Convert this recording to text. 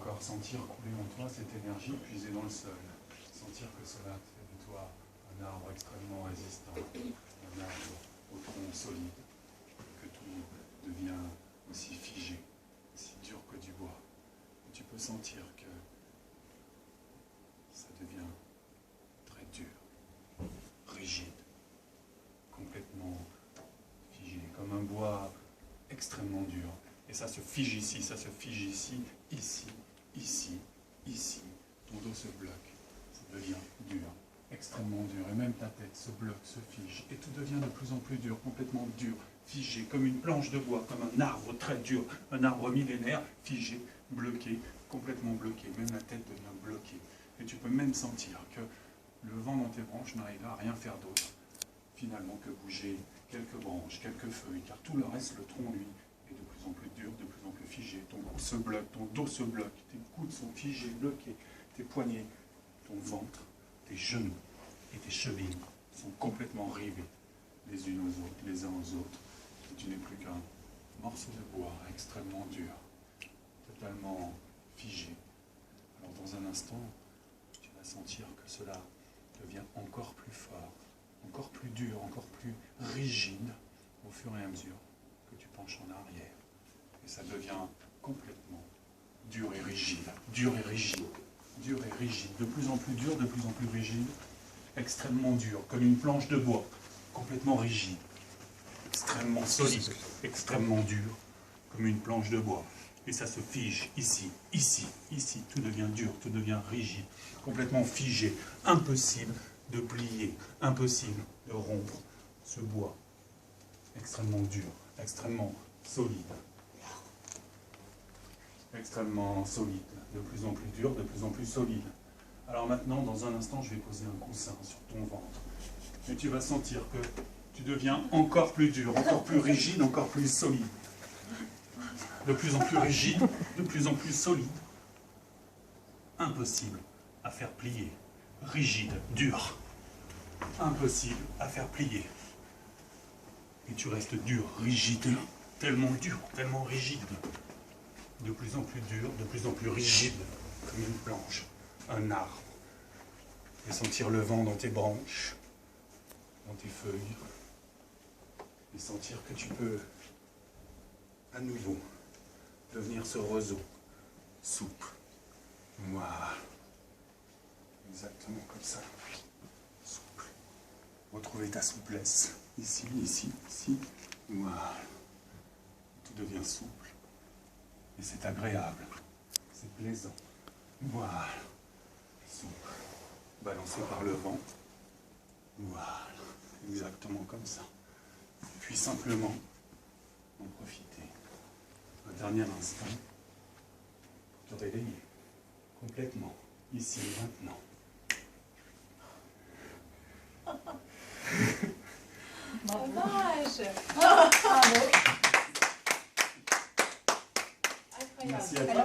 encore sentir couler en toi cette énergie puisée dans le sol. Sentir que cela fait de toi un arbre extrêmement résistant, un arbre au tronc solide, que tout devient aussi figé, aussi dur que du bois. Et tu peux sentir que ça devient très dur, rigide, complètement figé, comme un bois extrêmement dur. Et ça se fige ici, ça se fige ici, ici, ici, ici. Ton dos se bloque, ça devient dur, extrêmement dur. Et même ta tête se bloque, se fige. Et tout devient de plus en plus dur, complètement dur, figé, comme une planche de bois, comme un arbre très dur, un arbre millénaire, figé, bloqué, complètement bloqué. Même la tête devient bloquée. Et tu peux même sentir que le vent dans tes branches n'arrive à rien faire d'autre, finalement, que bouger quelques branches, quelques feuilles, car tout le reste, le tronc, lui, est de plus en plus dur, de plus en plus figé. Ton cou se bloque, ton dos se bloque, tes coudes sont figés, bloqués, tes poignets, ton ventre, tes genoux et tes chevilles sont complètement rivés les unes aux autres, les uns aux autres. Et tu n'es plus qu'un morceau de bois extrêmement dur, totalement figé. Alors dans un instant, tu vas sentir que cela devient encore plus fort, encore plus dur, encore plus rigide au fur et à mesure que tu penches en arrière. Et ça devient complètement dur et rigide, dur et rigide, dur et rigide, de plus en plus dur, de plus en plus rigide, extrêmement dur, comme une planche de bois, complètement rigide, extrêmement solide, extrêmement dur, comme une planche de bois. Et ça se fige ici, ici, ici, tout devient dur, tout devient rigide, complètement figé, impossible de plier, impossible de rompre ce bois, extrêmement dur, extrêmement solide, extrêmement solide, de plus en plus dur, de plus en plus solide. Alors maintenant, dans un instant, je vais poser un coussin sur ton ventre. Et tu vas sentir que tu deviens encore plus dur, encore plus rigide, encore plus solide. De plus en plus rigide, de plus en plus solide. Impossible à faire plier. Rigide, dur. Impossible à faire plier. Et tu restes dur, rigide, tellement rigide. De plus en plus dur, de plus en plus rigide, comme une planche, un arbre. Et sentir le vent dans tes branches, dans tes feuilles. Et sentir que tu peux, à nouveau, devenir ce roseau, souple. Voilà. Exactement comme ça. Souple. Retrouver ta souplesse. Ici, ici, ici. Voilà. Tout devient souple. Et c'est agréable. C'est plaisant. Voilà. Souple. Balancé par le vent. Voilà. Exactement comme ça. Puis simplement en profiter. Un dernier instant. Te réveiller. Complètement. Ici, maintenant. Dommage. Merci à toi.